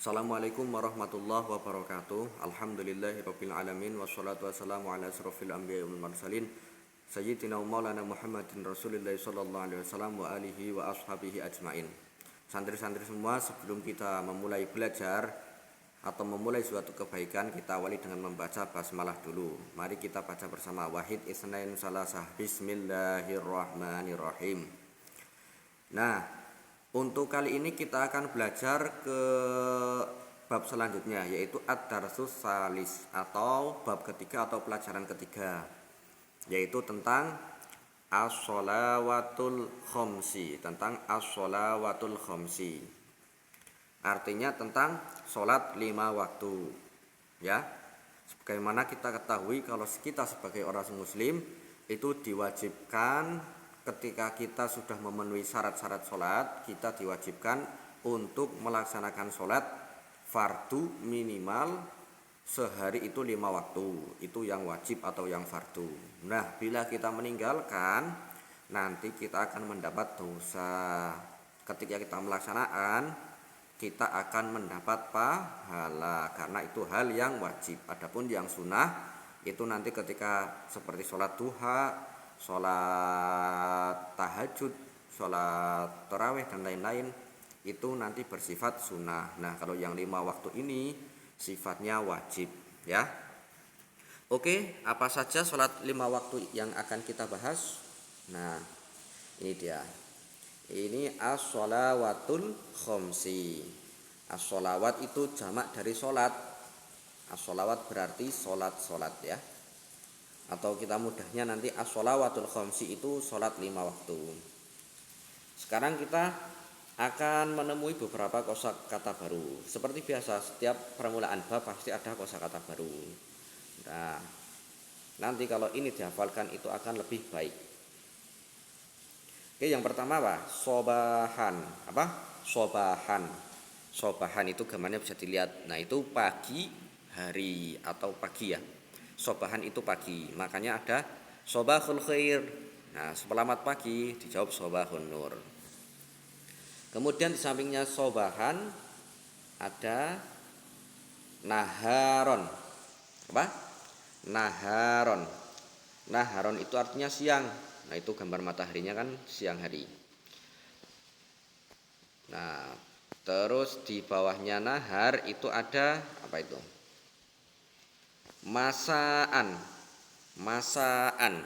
Assalamualaikum warahmatullahi wabarakatuh. Alhamdulillahirabbil alamin wassalatu wassalamu ala asrofil anbiya'i wal mursalin sayyidina maulana Muhammadin Rasulillah sallallahu alaihi wasallam wa alihi wa ashabihi ajmain. Santri-santri semua, sebelum kita memulai belajar atau memulai suatu kebaikan, kita awali dengan membaca basmalah dulu. Mari kita baca bersama. Wahid isnain salasah. Bismillahirrahmanirrahim. Nah, untuk kali ini kita akan belajar ke bab selanjutnya, yaitu ad-darsus salis atau bab ketiga atau pelajaran ketiga, yaitu tentang as-sholawatul khomsi, artinya tentang sholat 5 waktu. Ya, sebagaimana kita ketahui, kalau kita sebagai orang muslim itu diwajibkan ketika kita sudah memenuhi syarat-syarat sholat, kita diwajibkan untuk melaksanakan sholat fardu minimal sehari itu 5 waktu. Itu yang wajib atau yang fardu. Nah, bila kita meninggalkan, nanti kita akan mendapat dosa. Ketika kita melaksanakan, kita akan mendapat pahala, karena itu hal yang wajib. Adapun yang sunnah itu nanti ketika seperti sholat duha, sholat tahajud, sholat tarawih dan lain-lain, itu nanti bersifat sunnah. Nah, kalau yang 5 waktu ini sifatnya wajib, ya. Oke, apa saja sholat 5 waktu yang akan kita bahas? Nah, ini dia. Ini as-sholawatul khomsi. As-sholawat itu jamak dari sholat. As-sholawat berarti sholat-sholat, ya. Atau kita mudahnya nanti as-sholawatul khomsi itu sholat 5 waktu. Sekarang kita akan menemui beberapa kosakata baru. Seperti biasa, setiap permulaan bab pasti ada kosakata baru. Nah, nanti kalau ini dihafalkan itu akan lebih baik. Oke, yang pertama apa? Sobahan. Apa? Sobahan. Sobahan itu gambarnya bisa dilihat. Nah, itu pagi hari atau pagi, ya. Sobahan itu pagi, makanya ada sobahul khair. Nah, selamat pagi dijawab sobahun nur. Kemudian di sampingnya sobahan ada naharon. Apa? Naharon. Naharon itu artinya siang. Nah, itu gambar mataharinya kan siang hari. Nah, terus di bawahnya nahar itu ada apa itu? Masaan. Masaan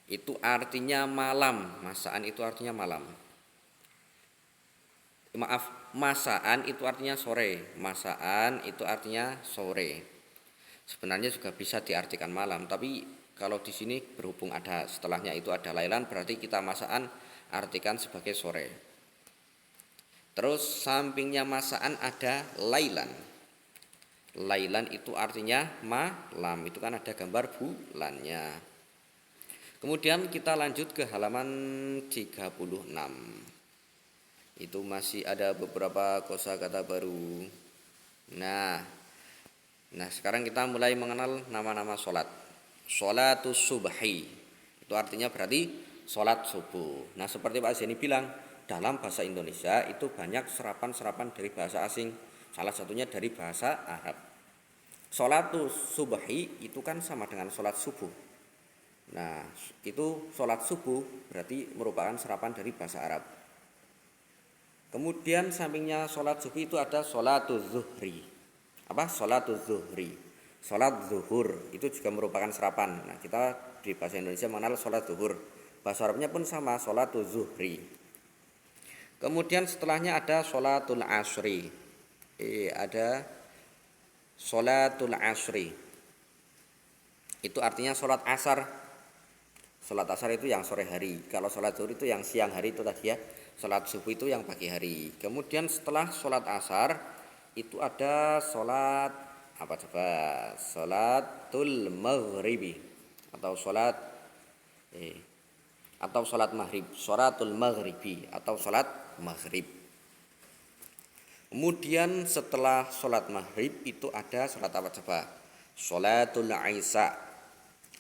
itu artinya malam. Masaan itu artinya malam. Maaf, masaan itu artinya sore. Masaan itu artinya sore. Sebenarnya juga bisa diartikan malam, tapi kalau di sini berhubung ada setelahnya itu ada lailan, berarti kita masaan artikan sebagai sore. Terus sampingnya masaan ada lailan. Lailan itu artinya malam, itu kan ada gambar bulannya. Kemudian kita lanjut ke halaman 36. Itu masih ada beberapa kosakata baru. Nah, sekarang kita mulai mengenal nama-nama sholat. Sholatus subhi itu artinya berarti sholat subuh. Nah, seperti Pak Zeni bilang, dalam bahasa Indonesia itu banyak serapan-serapan dari bahasa asing. Salah satunya dari bahasa Arab. Sholatus subhi itu kan sama dengan sholat subuh. Nah, itu sholat subuh berarti merupakan serapan dari bahasa Arab. Kemudian sampingnya sholat subuh itu ada sholatus zuhri. Apa? Sholatus zuhri. Sholat zuhur itu juga merupakan serapan. Nah, kita di bahasa Indonesia mengenal sholat zuhur. Bahasa Arabnya pun sama, sholatus zuhri. Kemudian setelahnya ada sholatul asri. Ada sholatul asri. Itu artinya sholat asar. Sholat asar itu yang sore hari. Kalau sholat zuhur itu yang siang hari itu tadi, ya. Sholat subuh itu yang pagi hari. Kemudian setelah sholat asar itu ada sholat apa coba? Sholatul maghribi atau sholat maghrib. Sholatul maghribi atau sholat maghrib. Kemudian setelah sholat maghrib itu ada sholat apa coba? Sholatul isya.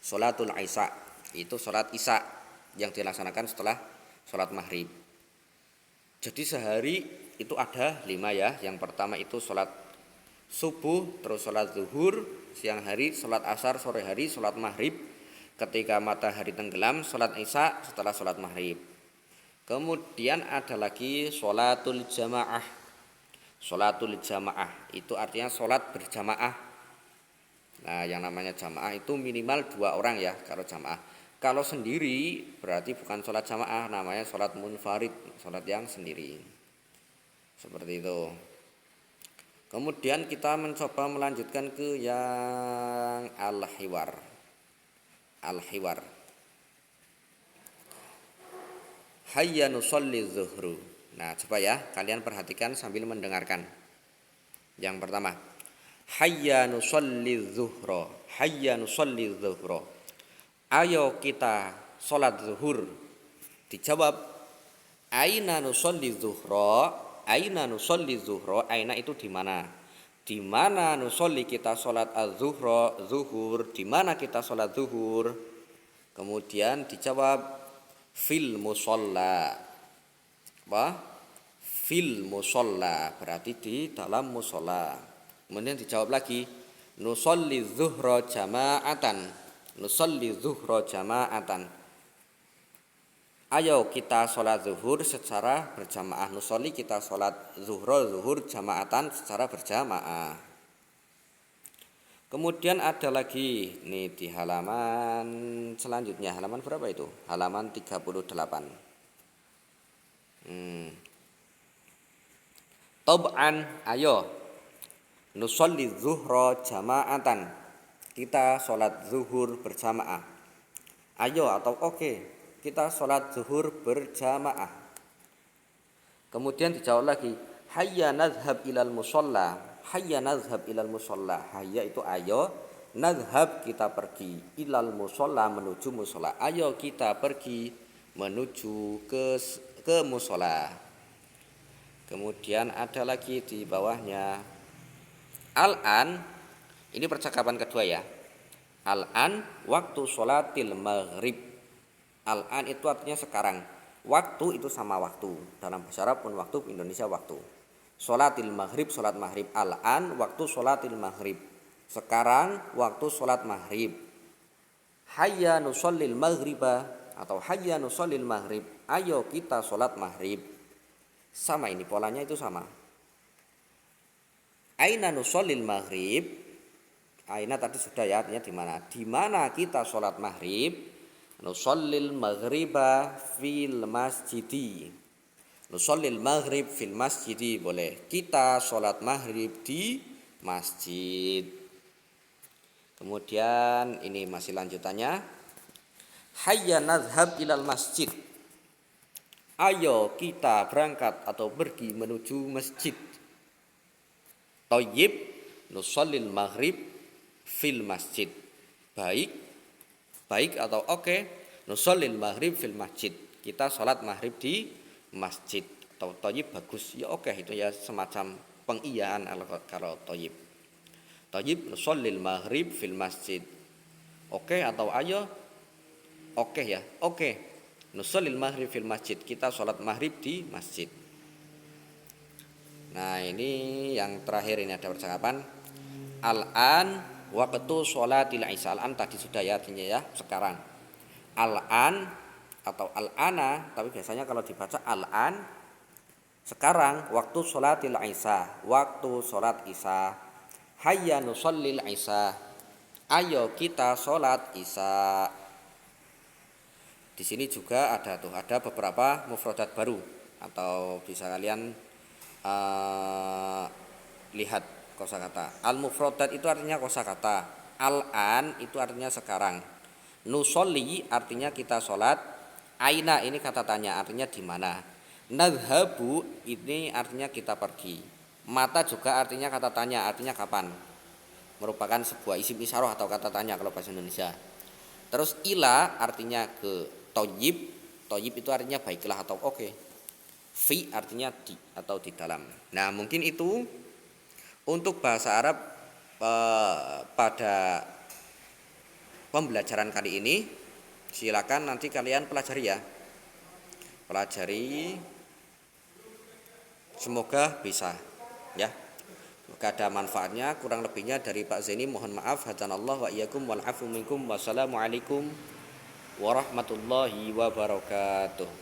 Sholatul isya itu sholat isya yang dilaksanakan setelah sholat maghrib. Jadi sehari itu ada 5 ya. Yang pertama itu sholat subuh, terus sholat zuhur, siang hari, sholat asar, sore hari, sholat maghrib, ketika matahari tenggelam, sholat isya setelah sholat maghrib. Kemudian ada lagi sholatul jamaah. Sholatul jamaah itu artinya sholat berjamaah. Nah, yang namanya jamaah itu minimal 2 orang ya kalau jamaah. Kalau sendiri berarti bukan sholat jamaah, namanya sholat munfarid, sholat yang sendiri. Seperti itu. Kemudian kita mencoba melanjutkan ke yang al-hiwar. Al-hiwar. Hayya nusolli zuhru. Nah, coba ya, kalian perhatikan sambil mendengarkan. Yang pertama, hayya nusolli zuhra. Hayya nusolli zuhra. Ayo kita sholat zuhur. Dijawab, aina nusolli zuhra. Aina nusolli zuhra. Aina itu di mana? Di mana nusolli kita sholat az-zuhra, zuhur? Di mana kita sholat zuhur? Kemudian dijawab, fil musolla. Apa? Fil musolla, berarti di dalam musola. Kemudian dijawab lagi, nusolli zuhra jama'atan. Nusolli zuhra jama'atan. Ayo kita sholat zuhur secara berjamaah. Nusolli kita sholat zuhur jama'atan secara berjamaah. Kemudian ada lagi nih di halaman selanjutnya. Halaman berapa itu? Halaman 38. Tob'an, ayo nusolli zuhra jama'atan. Kita sholat zuhur berjamaah. Ayo atau oke, kita sholat zuhur berjamaah. Kemudian dijawab lagi, hayya nadhhab ilal musolla. Hayya nadhhab ilal musolla. Hayya itu ayo, nadhhab kita pergi, ilal musolla menuju musola. Ayo kita pergi menuju ke musola. Kemudian ada lagi di bawahnya, al-an. Ini percakapan kedua ya. Al-an waktu sholatil maghrib. Al-an itu artinya sekarang. Waktu itu sama waktu. Dalam bahasa Arab pun waktu, Indonesia waktu. Sholatil maghrib, sholat maghrib. Al-an waktu sholatil maghrib. Sekarang waktu sholat maghrib. Hayya nusallil maghriba atau hayya nusallil maghrib. Ayo kita sholat maghrib. Sama ini polanya itu sama. Aina nusallil maghrib. Aina tadi sudah ya, artinya di mana? Di mana kita sholat maghrib? Nusallil maghriba fil masjidi. Nusallil maghrib fil masjidi, boleh. Kita sholat maghrib di masjid. Kemudian ini masih lanjutannya. Hayya nadhhab ilal masjid. Ayo kita berangkat atau pergi menuju masjid. Thayyib nusallil maghrib fil masjid. Baik atau oke, nusallil maghrib fil masjid. Kita sholat maghrib di masjid. Atau thayyib bagus ya, oke, itu ya semacam pengiyaan kalau thayyib. Thayyib nusallil maghrib fil masjid. Oke atau ayo, oke ya, oke, nusallil maghrib fil masjid. Kita sholat maghrib di masjid. Nah, ini yang terakhir, ini ada percakapan. Al-an waktu sholatil isya. Al-an tadi sudah ya, artinya ya sekarang. Al-an atau al-ana, tapi biasanya kalau dibaca al-an, sekarang waktu sholatil isya, waktu sholat isya. Hayya nusallil isya. Ayo kita sholat isya. Di sini juga ada beberapa mufradat baru, atau bisa kalian lihat kosakata. Al-mufradat itu artinya kosakata. Al-an itu artinya sekarang. Nusolli artinya kita sholat. Aina ini kata tanya, artinya di mana. Nadhabu ini artinya kita pergi. Mata juga artinya kata tanya, artinya kapan. Merupakan sebuah isim isyarah atau kata tanya kalau bahasa Indonesia. Terus ila artinya ke. Thayyib, thayyib itu artinya baiklah atau oke. Fi artinya di atau di dalam. Nah, mungkin itu untuk bahasa Arab pada pembelajaran kali ini. Silakan nanti kalian pelajari ya. Pelajari Semoga bisa ya. Semoga ada manfaatnya. Kurang lebihnya dari Pak Zaini mohon maaf. Hadanallah wa iyyakum wal afu minkum. Wassalamualaikum warahmatullahi wabarakatuh.